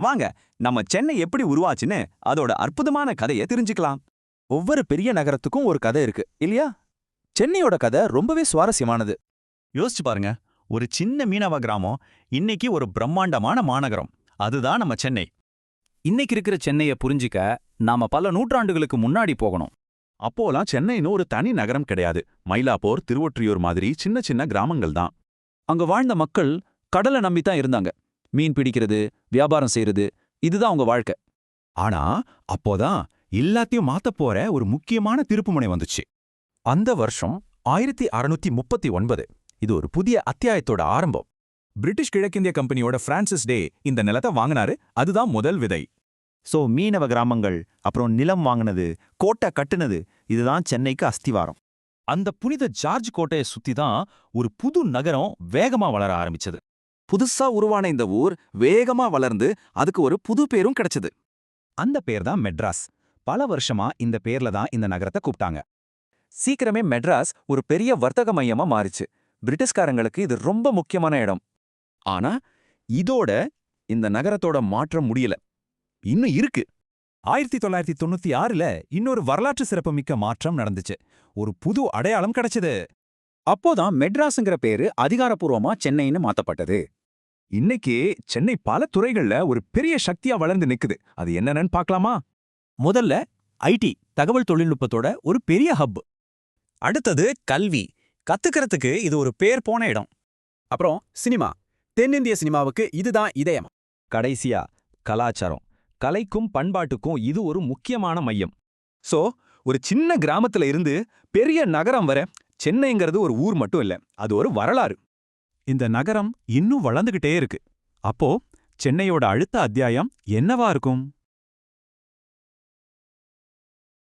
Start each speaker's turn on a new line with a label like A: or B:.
A: வாங்க நம்ம சென்னை எப்படி உருவாச்சுன்னு அதோட அற்புதமான கதையை தெரிஞ்சுக்கலாம்.
B: ஒவ்வொரு பெரிய நகரத்துக்கும் ஒரு கதை இருக்கு இல்லையா? சென்னையோட கதை ரொம்பவே சுவாரஸ்யமானது.
C: யோசிச்சு பாருங்க, ஒரு சின்ன மீனவ கிராமம் இன்னைக்கு ஒரு பிரம்மாண்டமான மாநகரம். அதுதான் நம்ம சென்னை.
D: இன்னைக்கு இருக்கிற சென்னையை புரிஞ்சிக்க நாம பல நூற்றாண்டுகளுக்கு முன்னாடி போகணும்.
E: அப்போலாம் சென்னைன்னு ஒரு தனி நகரம் கிடையாது. மயிலாப்பூர், திருவொற்றியூர் மாதிரி சின்ன சின்ன கிராமங்கள் தான்.
B: அங்க வாழ்ந்த மக்கள் கடலை நம்பித்தான் இருந்தாங்க. மீன் பிடிக்கிறது, வியாபாரம் செய்யறது, இதுதான் அவங்க வாழ்க்கை.
E: ஆனா அப்போதான் எல்லாத்தையும் மாத்தப் போற ஒரு முக்கியமான திருப்புமுனை வந்துச்சு.
B: அந்த வருஷம் 1639. இது ஒரு புதிய அத்தியாயத்தோட ஆரம்பம்.
A: பிரிட்டிஷ் கிழக்கிந்திய கம்பெனியோட பிரான்சிஸ் டே இந்த நிலத்தை வாங்கினாரு. அதுதான் முதல் விதை.
F: மீனவ கிராமங்கள், அப்புறம் நிலம் வாங்கினது, கோட்டை கட்டுனது, இதுதான் சென்னைக்கு அஸ்திவாரம்.
C: அந்த புனித ஜார்ஜ் கோட்டையை சுத்தி தான் ஒரு புது நகரம் வேகமா வளர ஆரம்பிச்சது.
A: புதுசா உருவான இந்த ஊர் வேகமா வளர்ந்து அதுக்கு ஒரு புது பேரும் கிடைச்சது.
G: அந்த பேர் தான் மெட்ராஸ். பல வருஷமா இந்த பேர்ல தான் இந்த நகரத்தை கூப்பிட்டாங்க.
B: சீக்கிரமே மெட்ராஸ் ஒரு பெரிய வர்த்தக மையமா மாறிச்சு. பிரிட்டிஷ்காரங்களுக்கு இது ரொம்ப முக்கியமான இடம்.
A: ஆனா இதோட இந்த நகரத்தோட மாற்றம் முடியல, இன்னும் இருக்கு.
G: 1996ல இன்னொரு வரலாற்று சிறப்புமிக்க மாற்றம் நடந்துச்சு. ஒரு புது அடையாளம் கிடைச்சது. அப்போதான் மெட்ராஸ்ங்கிற பேரு அதிகாரப்பூர்வமா சென்னைன்னு மாத்தப்பட்டது.
A: இன்னைக்கு சென்னை பல துறைகள்ல ஒரு பெரிய சக்தியா வளர்ந்து நிக்குது. அது என்னன்னு பார்க்கலாமா?
D: முதல்ல ஐடி, தகவல் தொழில்நுட்பத்தோட ஒரு பெரிய ஹப்.
G: அடுத்தது கல்வி, கத்துக்கிறதுக்கு இது ஒரு பேர் போன இடம். அப்புறம் சினிமா, தென்னிந்திய சினிமாவுக்கு இதுதான் இதயம்.
A: கடைசியா கலாச்சாரம், கலைக்கும் பண்பாட்டுக்கும் இது ஒரு முக்கியமான மையம். ஒரு சின்ன கிராமத்துல இருந்து பெரிய நகரம் வர சென்னைங்கிறது ஒரு ஊர் மட்டும் இல்ல, அது ஒரு வரலாறு.
G: இந்த நகரம் இன்னும் வளர்ந்துகிட்டே இருக்கு. அப்போ சென்னையோட அடுத்த அத்தியாயம் என்னவா இருக்கும்?